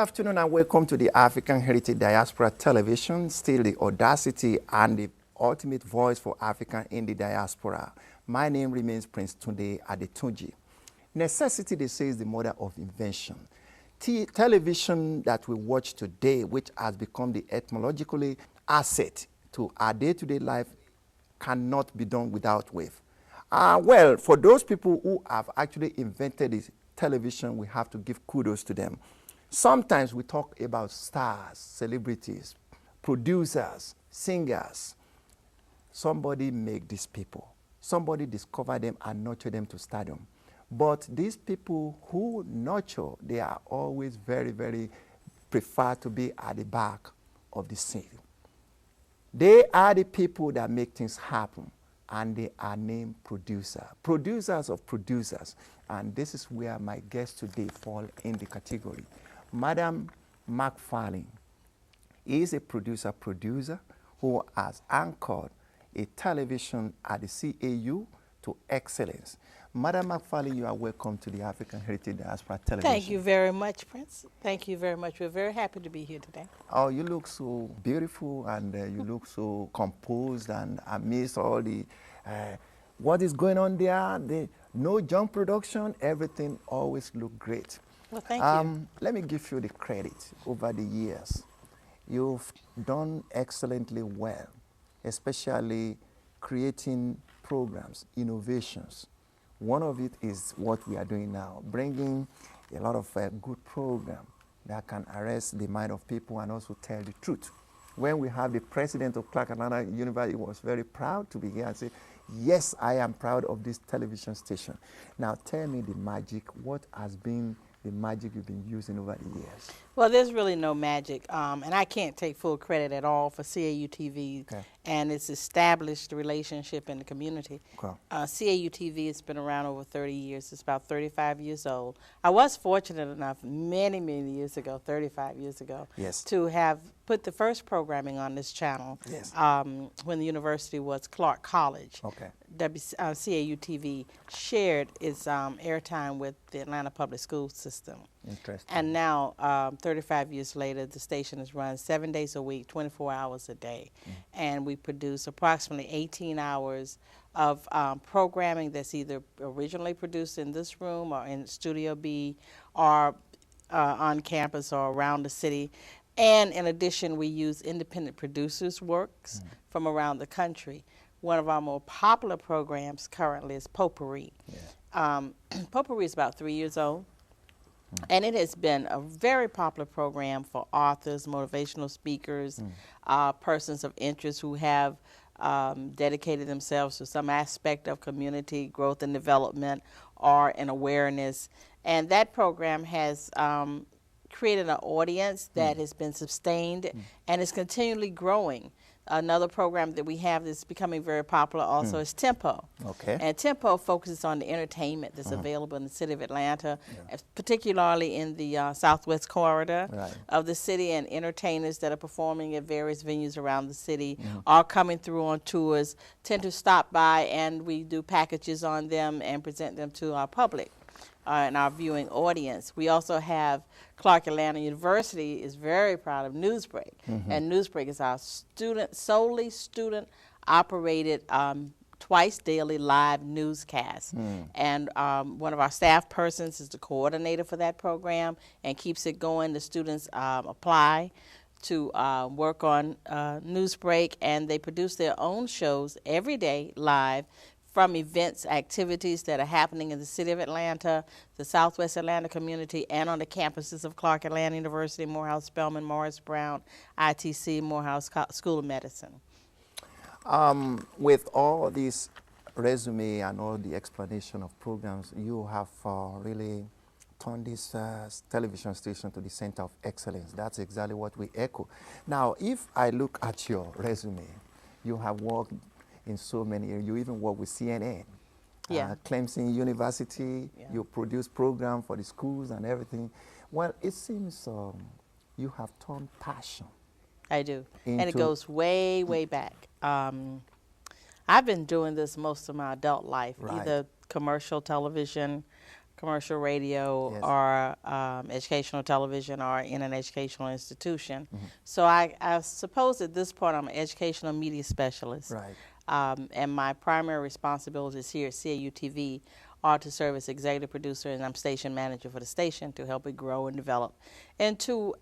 afternoon and welcome to the African Heritage Diaspora Television, still the audacity and the ultimate voice for African in the diaspora. My name remains Prince Tunde Adetunji. Necessity, they say, is the mother of invention. Television that we watch today, which has become the etymologically asset to our day-to-day life, cannot be done without with. Well, for those people who have actually invented this television, we have to give kudos to them. Sometimes we talk about stars, celebrities, producers, singers. Somebody make these people. Somebody discover them and nurture them to stardom. But these people who nurture, they are always very, very prefer to be at the back of the scene. They are the people that make things happen, and they are named producers of producers. And this is where my guests today fall in the category. Murdell McFarlin is a producer who has anchored a television at the CAU to excellence. Murdell McFarlin, you are welcome to the African Heritage Diaspora Television. Thank you very much, Prince. Thank you very much. We're very happy to be here today. Oh, you look so beautiful, and you look so composed, and amidst all the what is going on there, no junk production, everything always look great. Well, thank you. Let me give you the credit. Over the years, you've done excellently well, especially creating programs, innovations. One of it is what we are doing now, bringing a lot of good program that can arrest the mind of people and also tell the truth. When we have the president of Clark Atlanta University, he was very proud to be here and say, yes, I am proud of this television station. Now tell me the magic, what has been the magic you've been using over the years? Well, there's really no magic, and I can't take full credit at all for CAU-TV and its established relationship in the community. Okay. CAU-TV has been around over 30 years. It's about 35 years old. I was fortunate enough many, many years ago, 35 years ago, yes, to have put the first programming on this channel, yes, when the university was Clark College. Okay. CAU-TV shared its airtime with the Atlanta Public School System. Interesting. And now, 35 years later, the station is run 7 days a week, 24 hours a day. And we produce approximately 18 hours of programming that's either originally produced in this room or in Studio B or on campus or around the city. And in addition, we use independent producers' works from around the country. One of our more popular programs currently is Potpourri. Yeah. Potpourri is about 3 years old. And it has been a very popular program for authors, motivational speakers, persons of interest who have dedicated themselves to some aspect of community growth and development or an awareness. And that program has created an audience that has been sustained and is continually growing. Another program that we have that's becoming very popular also is Tempo. Okay. And Tempo focuses on the entertainment that's available in the city of Atlanta, particularly in the southwest corridor of the city, and entertainers that are performing at various venues around the city are coming through on tours, tend to stop by, and we do packages on them and present them to our public and our viewing audience. We also have Clark Atlanta University is very proud of Newsbreak, and Newsbreak is our solely student-operated twice daily live newscast. And one of our staff persons is the coordinator for that program and keeps it going. The students apply to work on Newsbreak, and they produce their own shows every day live from events, activities that are happening in the city of Atlanta, the Southwest Atlanta community, and on the campuses of Clark Atlanta University, Morehouse Spelman, Morris Brown, ITC, Morehouse School of Medicine. With all this resume and all the explanation of programs, you have really turned this television station to the center of excellence. That's exactly what we echo. Now, if I look at your resume, you have worked in so many areas. You even work with CNN, Clemson University. You produce programs for the schools and everything. Well, it seems you have turned passion. I do, and it goes way, way back. I've been doing this most of my adult life, either commercial television, commercial radio, yes, or educational television, or in an educational institution. So I suppose at this point I'm an educational media specialist. right, And my primary responsibilities here at CAU-TV are to serve as executive producer, and I'm station manager for the station to help it grow and develop into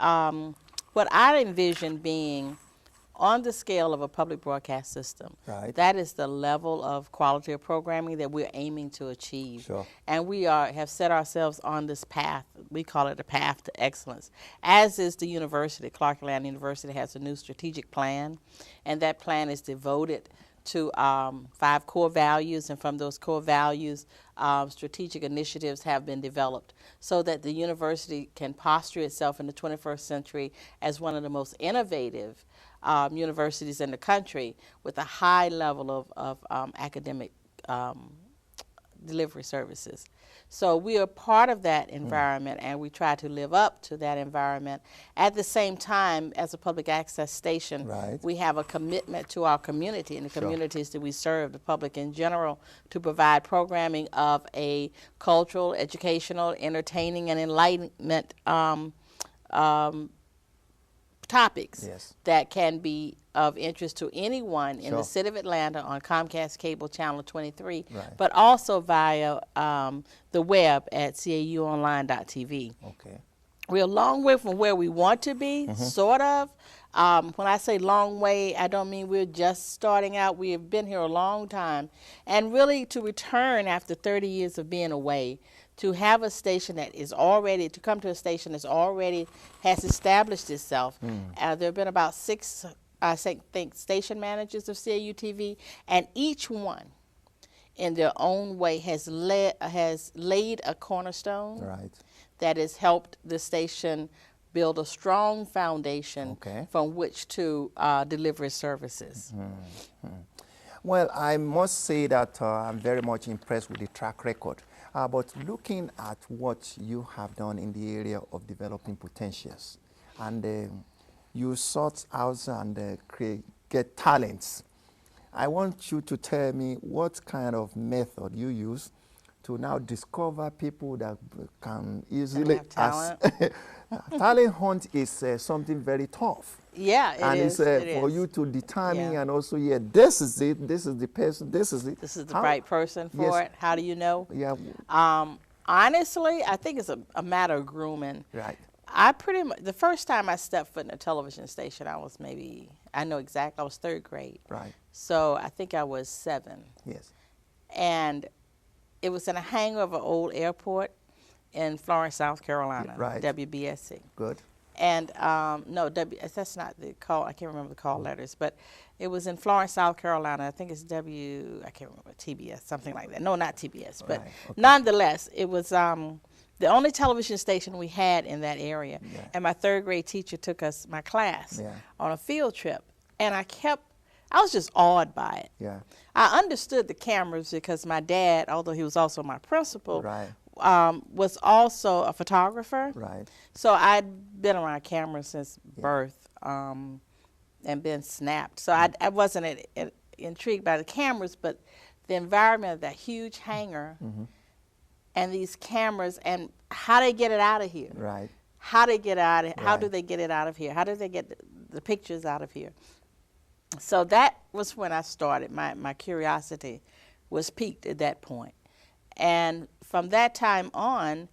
what I envision being on the scale of a public broadcast system. right. That is the level of quality of programming that we're aiming to achieve. Sure. And we have set ourselves on this path. We call it a path to excellence, as is the university. Clark Atlanta University has a new strategic plan, and that plan is devoted to 5 core values, and from those core values, strategic initiatives have been developed so that the university can posture itself in the 21st century as one of the most innovative universities in the country with a high level of academic delivery services. So we are part of that environment, and we try to live up to that environment. At the same time, as a public access station, Right. we have a commitment to our community and the communities that we serve, the public in general, to provide programming of a cultural, educational, entertaining, and enlightenment topics Yes. that can be of interest to anyone in Sure. the city of Atlanta on Comcast Cable Channel 23, Right. but also via the web at cauonline.tv. Okay. We're a long way from where we want to be, sort of. When I say long way, I don't mean we're just starting out. We have been here a long time. And really to return after 30 years of being away, to have a station that is already, to come to a station that's already has established itself. There have been about 6, I think, station managers of CAU-TV, and each one in their own way has laid a cornerstone Right. that has helped the station build a strong foundation Okay. from which to deliver its services. Well, I must say that I'm very much impressed with the track record. But looking at what you have done in the area of developing potentials, and you sort out and get talents, I want you to tell me what kind of method you use to now discover people that can easily have talent. Talent hunt is something very tough. Yeah, And it is. it's for you to determine, Yeah. and also, this is it, this is the person, this is it. This is the How- right person for Yes. it. How do you know? Yeah, Honestly, I think it's a matter of grooming. right. I pretty much, the first time I stepped foot in a television station, I was I know exactly, I was 3rd grade. Right. So I think I was 7. Yes. And it was in a hangar of an old airport in Florence, South Carolina, Right. WBSC. Good. And no, that's not the call. I can't remember the call letters, but it was in Florence, South Carolina. I think it's I can't remember, TBS, something like that. No, not TBS, but Right, okay. nonetheless, it was the only television station we had in that area. Yeah. And my 3rd grade teacher took my class Yeah. on a field trip, and I was just awed by it. Yeah. I understood the cameras because my dad, although he was also my principal, Right. was also a photographer. Right. So I'd been around cameras since birth and been snapped. So I wasn't intrigued by the cameras, but the environment of that huge hangar and these cameras and how they get it out of here. Right. How they get out of, how Right. do they get it out of here? How do they get the pictures out of here? So that was when I started. My curiosity was piqued at that point. And from that time on,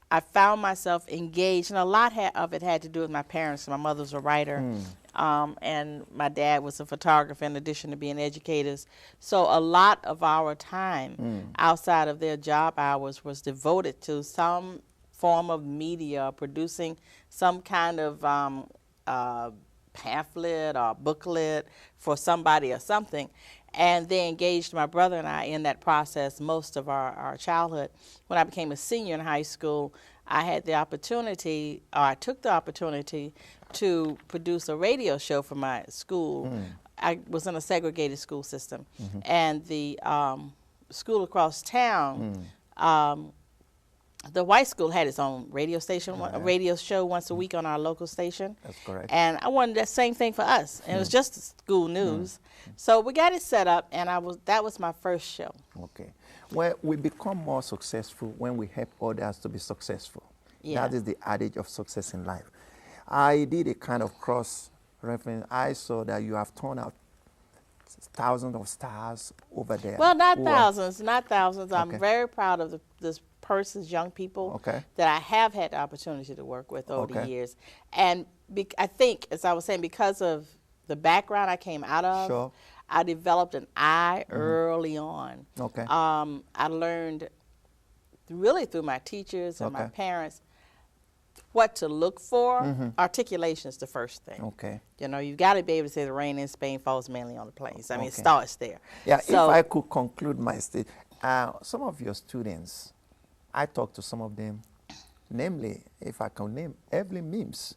I found myself engaged, and a lot of it had to do with my parents. My mother was a writer, and my dad was a photographer in addition to being educators. So a lot of our time outside of their job hours was devoted to some form of media, producing some kind of pamphlet or booklet for somebody or something. And they engaged my brother and I in that process most of our childhood. When I became a senior in high school, I had the opportunity, or I took the opportunity to produce a radio show for my school. I was in a segregated school system. And the school across town, the white school had its own radio station, a radio show once a week on our local station. That's correct. And I wanted that same thing for us. And it was just school news. So we got it set up, and that was my first show. Okay. Well, we become more successful when we help others to be successful. Yeah. That is the adage of success in life. I did a kind of cross-reference. I saw that you have turned out thousands of stars over there. Well, not thousands, not thousands. Okay. I'm very proud of this person's young people that I have had the opportunity to work with over the years. And I think, as I was saying, because of the background I came out of, I developed an eye early on. Okay. I learned really through my teachers and my parents what to look for. Articulation is the first thing. Okay. You know, you've got to be able to say the rain in Spain falls mainly on the plains. I mean, it starts there. Yeah, so, if I could conclude my state, some of your students, I talked to some of them, namely, if I can name, Evelyn Mims,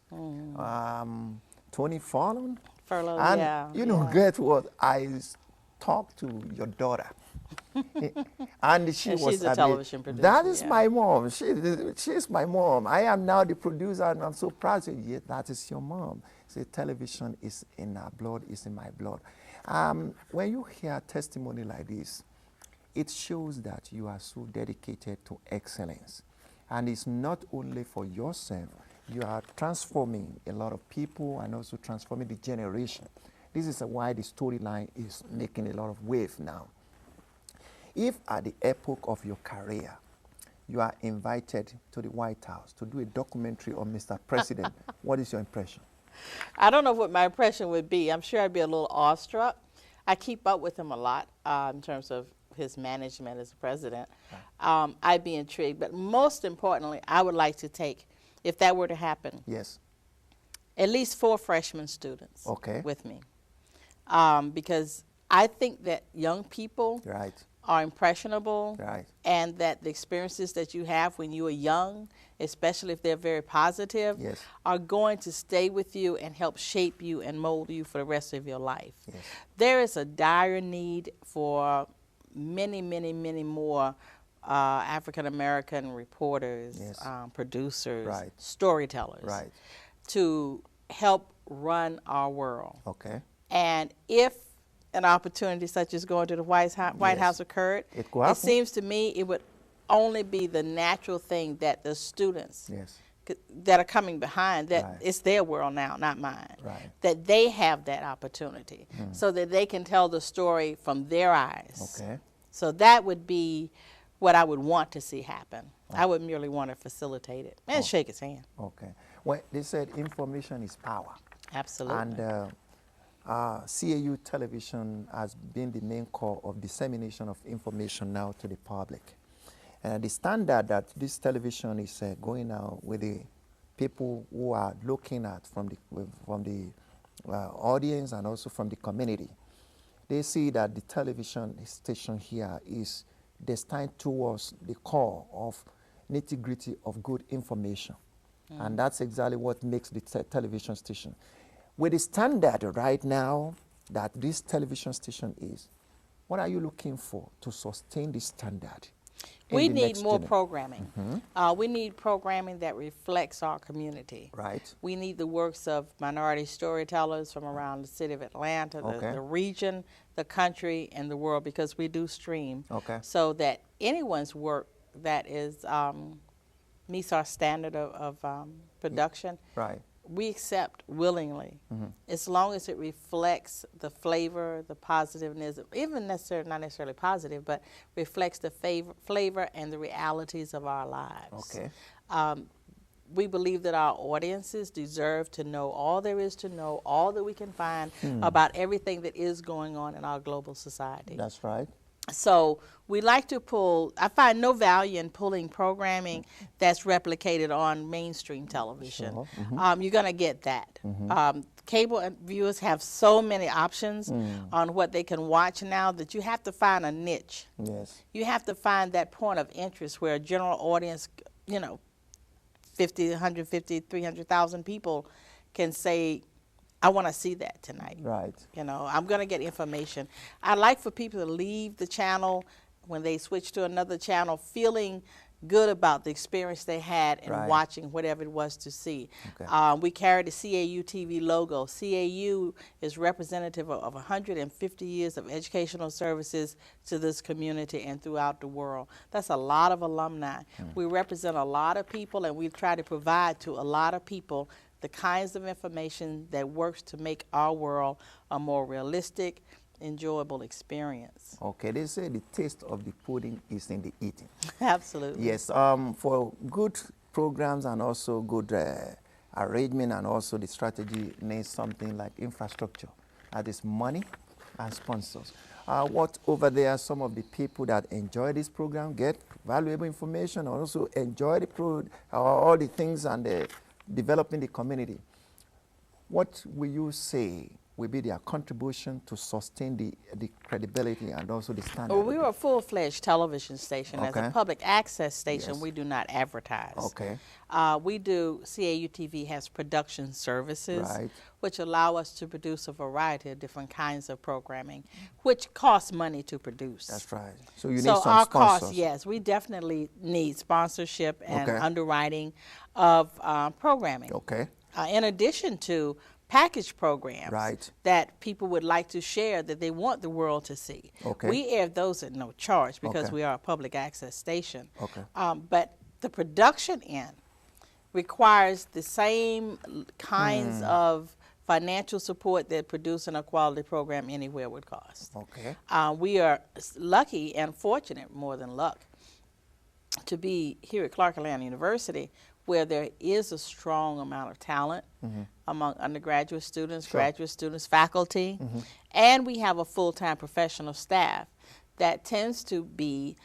Tony Fallon, and you know, get what, I talked to your daughter. And she's a television producer. That is my mom. She's my mom. I am now the producer, and I'm so proud to you. That is your mom. See, television is in our blood, is in my blood. When you hear testimony like this, it shows that you are so dedicated to excellence. And it's not only for yourself. You are transforming a lot of people and also transforming the generation. This is why the storyline is making a lot of wave now. If at the epoch of your career, you are invited to the White House to do a documentary on Mr. President, what is your impression? I don't know what my impression would be. I'm sure I'd be a little awestruck. I keep up with him a lot in terms of his management as president. I'd be intrigued. But most importantly, I would like to take, if that were to happen, at least 4 freshman students with me. Because I think that young people are impressionable, and that the experiences that you have when you are young, especially if they're very positive, are going to stay with you and help shape you and mold you for the rest of your life. There is a dire need for many, many, many more African-American reporters, producers, storytellers, to help run our world. And if an opportunity such as going to the White House occurred, it seems to me it would only be the natural thing that the students that are coming behind, that it's their world now, not mine, that they have that opportunity so that they can tell the story from their eyes. So that would be what I would want to see happen. I would merely want to facilitate it and shake his hand. Well, they said information is power. Absolutely. And CAU television has been the main core of dissemination of information now to the public. And the standard that this television is going out with the people who are looking at from the audience and also from the community, they see that the television station here is destined towards the core of nitty-gritty of good information. And that's exactly what makes the television station. With the standard right now that this television station is, what are you looking for to sustain this standard? We need more programming. We need programming that reflects our community. We need the works of minority storytellers from around the city of Atlanta, the region, the country, and the world, because we do stream, so that anyone's work that is meets our standard of production, we accept willingly, as long as it reflects the flavor, the positiveness, even not necessarily positive, but reflects the flavor and the realities of our lives. We believe that our audiences deserve to know all there is to know, all that we can find about everything that is going on in our global society. That's right. So we like to pull, I find no value in pulling programming that's replicated on mainstream television. You're going to get that. Cable viewers have so many options on what they can watch now that you have to find a niche. You have to find that point of interest where a general audience, 50, 150, 300,000 people can say, I want to see that tonight. I'm going to get information. I like for people to leave the channel when they switch to another channel feeling good about the experience they had in Right. watching whatever it was to see. Okay. We carried the CAU-TV logo. CAU is representative of 150 years of educational services to this community and throughout the world. That's a lot of alumni. We represent a lot of people, and we try to provide to a lot of people the kinds of information that works to make our world a more realistic, enjoyable experience. Okay, they say the taste of the pudding is in the eating. Absolutely. Yes, for good programs and also good arrangement and also the strategy needs something like infrastructure. That is money and sponsors. What over there, some of the people that enjoy this program get valuable information and also enjoy the all the things and developing the community. What will you say will be their contribution to sustain the credibility and also the standard? Well, we are a full-fledged television station. As Okay. a public access station, Yes. we do not advertise. Okay. We do, CAU-TV has production services, Right. which allow us to produce a variety of different kinds of programming, which costs money to produce. That's right. So you need So some our sponsors. costs, yes, we definitely need sponsorship and Okay. underwriting of programming. Okay. In addition to package programs Right. that people would like to share that they want the world to see. Okay. We air those at no charge because Okay. we are a public access station. Okay. But the production end requires the same kinds of financial support that producing a quality program anywhere would cost. Okay. We are lucky and fortunate, more than luck, to be here at Clark Atlanta University, where there is a strong amount of talent among undergraduate students, Sure. graduate students, faculty, and we have a full-time professional staff that tends to be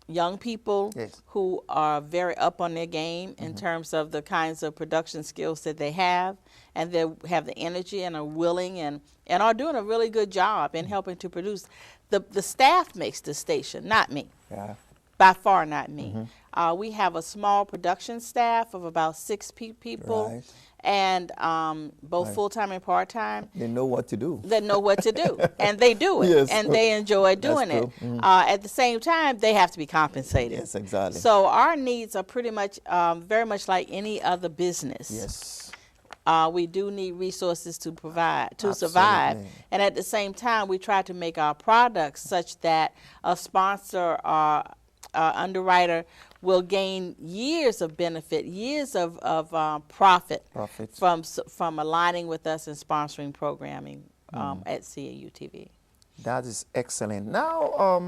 young people Yes. who are very up on their game in terms of the kinds of production skills that they have, and they have the energy and are willing and are doing a really good job in helping to produce. The staff makes the station, not me. Yeah. By far not me. We have a small production staff of about 6 people, Right. and both Right. full-time and part-time They know what to do. that know what to do, and they do it, Yes. and they enjoy doing it. true. At the same time, they have to be compensated. Yes, exactly. So our needs are pretty much, very much like any other business. Yes. We do need resources to provide, to survive. Absolutely. And at the same time, we try to make our products such that a sponsor or underwriter will gain years of benefit, years of profit Profits. from aligning with us and sponsoring programming at CAU-TV. That is excellent. Now,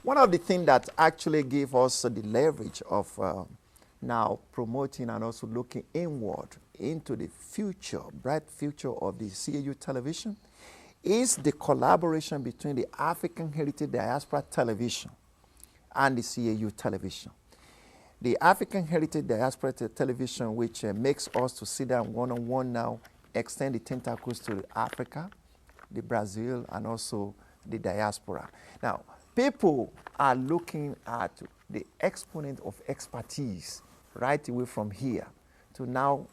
one of the things that actually gave us the leverage of now promoting and also looking inward into the future, bright future of the CAU television is the collaboration between the African Heritage Diaspora Television and the CAU television. The African Heritage Diaspora Television, which makes us to sit down one-on-one now, extend the tentacles to Africa, the Brazil, and also the diaspora. Now, people are looking at the exponent of expertise right away from here to now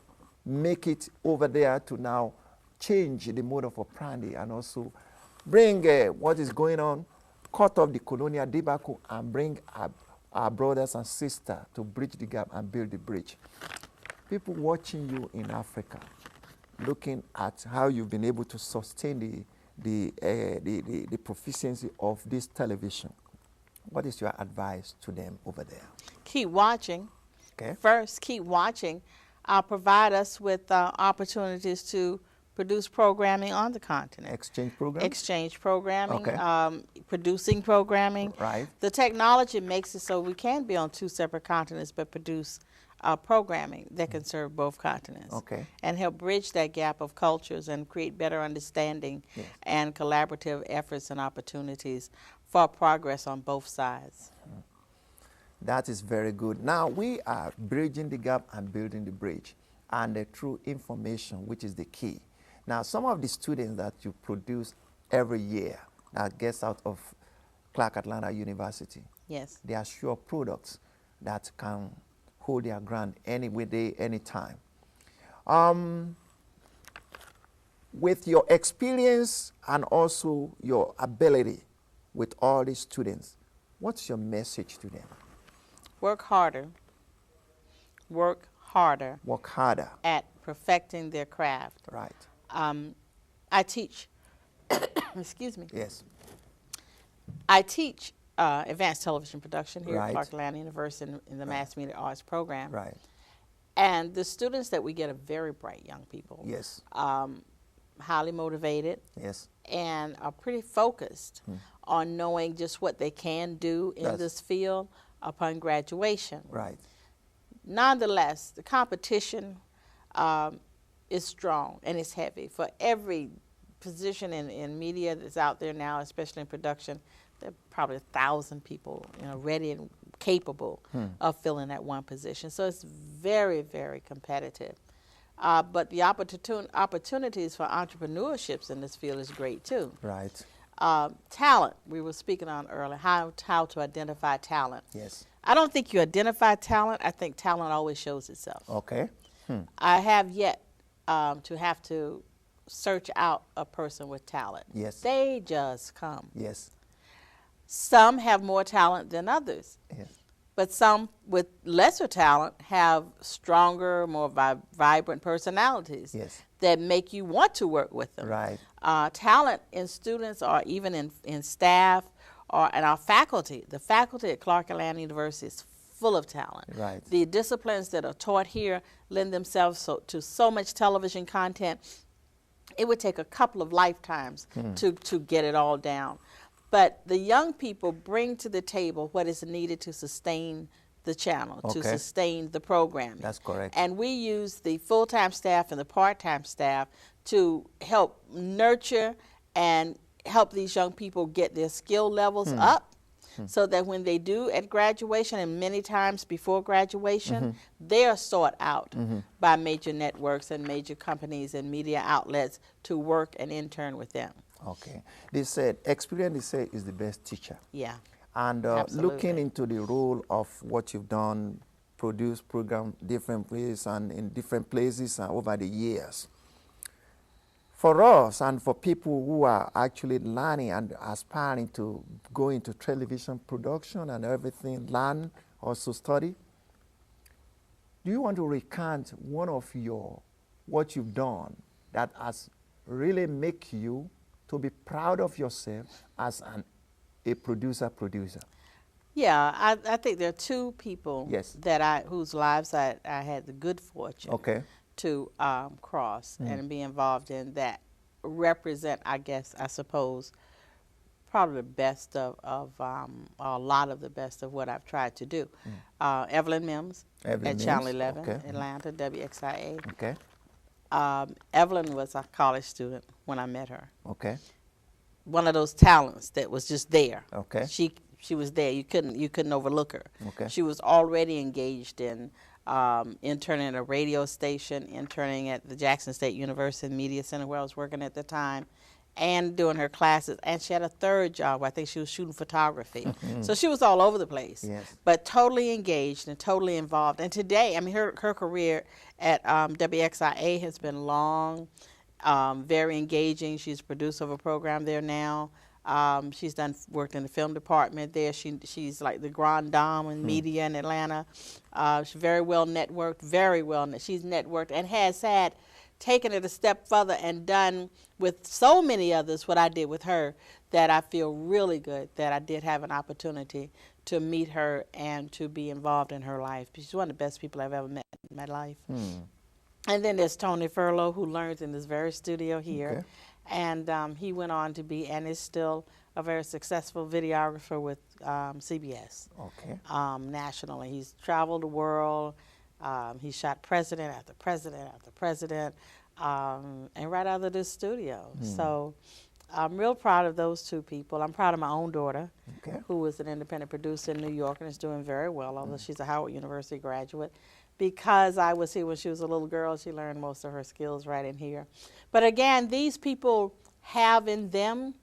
make it over there to now change the mode of operandi and also bring what is going on, cut off the colonial debacle and bring our brothers and sisters to bridge the gap and build the bridge. People watching you in Africa, looking at how you've been able to sustain the proficiency of this television. What is your advice to them over there? Keep watching. Okay. First, keep watching. Provide us with opportunities to produce programming on the continent. Exchange program? Exchange programming, Okay. producing programming. Right. The technology makes it so we can be on 2 separate continents but produce programming that can serve both continents. Okay. And help bridge that gap of cultures and create better understanding Yes. and collaborative efforts and opportunities for progress on both sides. That is very good. Now, we are bridging the gap and building the bridge, and through information, which is the key. Now, some of the students that you produce every year that gets out of Clark Atlanta University, Yes. they are sure products that can hold their ground any day, any time. With your experience and also your ability with all these students, what's your message to them? work harder at perfecting their craft. Right. I teach, excuse me. Yes. I teach advanced television production here Right. at Clark Atlanta University in the Mass Media Arts program. Right. And the students that we get are very bright young people. Yes. Highly motivated. Yes. And are pretty focused on knowing just what they can do in this field upon graduation. Right. Nonetheless, the competition is strong and it's heavy. For every position in media that's out there now, especially in production, there are probably 1,000 people, ready and capable of filling that one position. So it's very, very competitive. But the opportunities for entrepreneurships in this field is great too. Right. Talent, we were speaking on earlier, how to identify talent. Yes. I don't think you identify talent. I think talent always shows itself. Okay. I have yet to have to search out a person with talent. Yes. They just come. Yes. Some have more talent than others. Yes. But some with lesser talent have stronger, more vibrant personalities that make you want to work with them. Right. Talent in students or even in staff and our faculty. The faculty at Clark Atlanta University is full of talent. Right. The disciplines that are taught here lend themselves to so much television content. It would take a couple of lifetimes to get it all down. But the young people bring to the table what is needed to sustain the channel, to sustain the programming. That's correct. And we use the full-time staff and the part-time staff to help nurture and help these young people get their skill levels up so that when they do at graduation and many times before graduation, they are sought out by major networks and major companies and media outlets to work and intern with them. Okay. They said experience, they say, is the best teacher. Yeah. And looking into the role of what you've done, produce program different ways and in different places over the years. For us and for people who are actually learning and aspiring to go into television production and everything, learn, also study, do you want to recount one of what you've done that has really make you to be proud of yourself as a producer? Yeah, I think there are two people whose lives I had the good fortune to cross and be involved in that represent, I suppose, probably the best of a lot of the best of what I've tried to do. Evelyn Mims at Channel 11, Atlanta, WXIA. Okay. Evelyn was a college student when I met her. Okay. One of those talents that was just there. Okay. She was there. You couldn't overlook her. Okay. She was already engaged in interning at a radio station, interning at the Jackson State University Media Center where I was working at the time, and doing her classes. And she had a third job. I think she was shooting photography. So she was all over the place, but totally engaged and totally involved. And today, I mean, her career at WXIA has been long, very engaging. She's producer of a program there now. She's worked in the film department there. She's like the grande dame in media in Atlanta. She's very well networked, she's networked and has taken it a step further and done with so many others what I did with her, that I feel really good that I did have an opportunity to meet her and to be involved in her life. She's one of the best people I've ever met in my life. And then there's Tony Furlow, who learns in this very studio here. And he went on to be, and is still, a very successful videographer with CBS nationally. He's traveled the world. He shot president after president after president, and right out of this studio. So I'm real proud of those two people. I'm proud of my own daughter, who is an independent producer in New York and is doing very well, although she's a Howard University graduate. Because I was here when she was a little girl, she learned most of her skills right in here. But again, these people have in them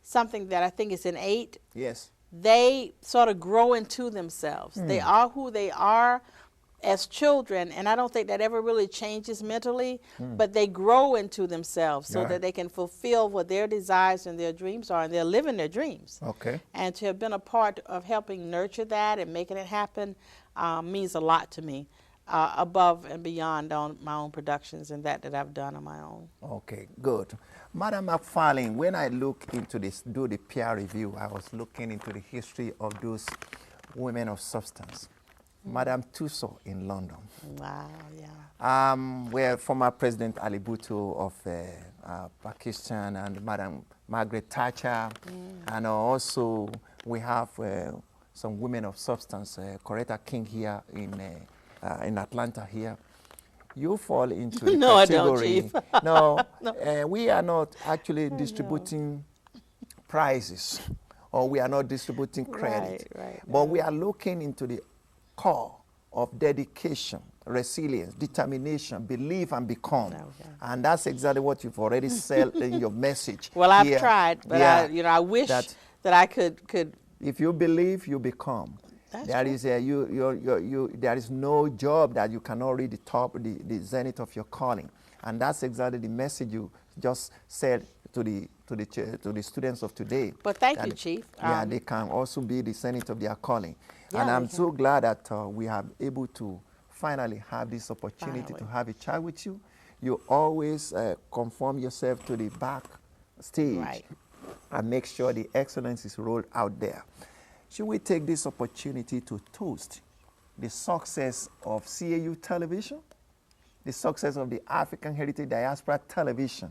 something that I think is innate. Yes. They sort of grow into themselves. They are who they are, as children, and I don't think that ever really changes mentally, but they grow into themselves so that they can fulfill what their desires and their dreams are, and they're living their dreams. Okay. And to have been a part of helping nurture that and making it happen means a lot to me, above and beyond on my own productions and that I've done on my own. Okay, good. Madam McFarlin, when I look into this, do the peer review, I was looking into the history of those women of substance. Madam Tussauds in London. Wow, yeah. Where former President Ali Bhutto of Pakistan, and Madam Margaret Thatcher, and also we have some women of substance, Coretta King here in Atlanta here. You fall into the No, category. I don't, Chief. No, we are not actually distributing prizes, or we are not distributing credit. But we are looking into the core of dedication, resilience, determination, believe and become. And that's exactly what you've already said in your message. Well, I've tried, but I wish that I could. If you believe, you become. There is there is no job that you cannot reach the top, the zenith of your calling, and that's exactly the message you just said to the students of today. But thank you, Chief. Yeah, they can also be the zenith of their calling, and I'm so glad that we are able to finally have this opportunity to have a chat with you. You always conform yourself to the back stage and make sure the excellence is rolled out there. Should we take this opportunity to toast the success of CAU television, the success of the African Heritage Diaspora television,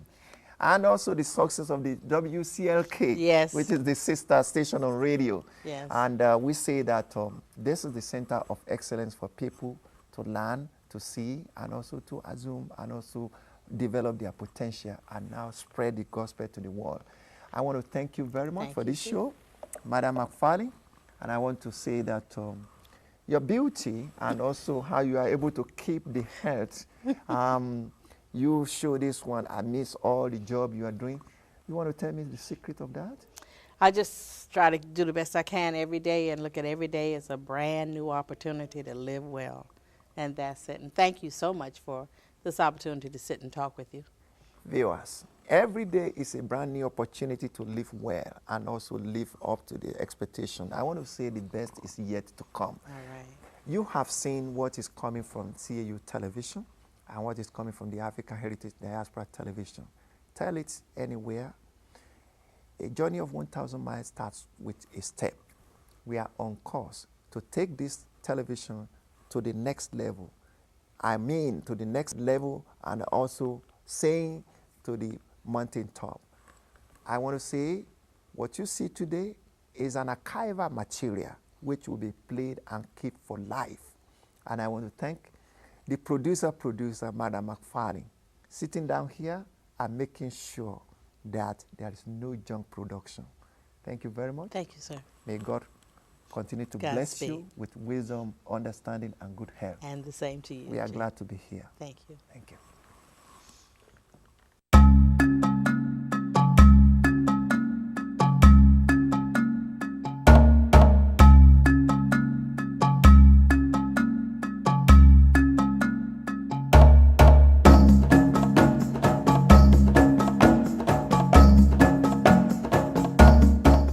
and also the success of the WCLK, which is the sister station on radio. And we say that this is the center of excellence for people to learn, to see, and also to assume, and also develop their potential, and now spread the gospel to the world. I want to thank you very much for this show, Madam McFarlin. And I want to say that your beauty and also how you are able to keep the health, you show this one amidst all the job you are doing. You want to tell me the secret of that? I just try to do the best I can every day and look at every day as a brand new opportunity to live well. And that's it. And thank you so much for this opportunity to sit and talk with you. Viewers, every day is a brand new opportunity to live well and also live up to the expectation. I want to say the best is yet to come. All right. You have seen what is coming from CAU television and what is coming from the African Heritage Diaspora television. Tell it anywhere. A journey of 1,000 miles starts with a step. We are on course to take this television to the next level. I mean, to the next level, and also saying to the mountaintop. I want to say what you see today is an archival material which will be played and kept for life. And I want to thank the producer, Madam McFarlin, sitting down here and making sure that there is no junk production. Thank you very much. Thank you, sir. May God continue to bless you with wisdom, understanding, and good health. And the same to you. We are glad to be here. Thank you. Thank you.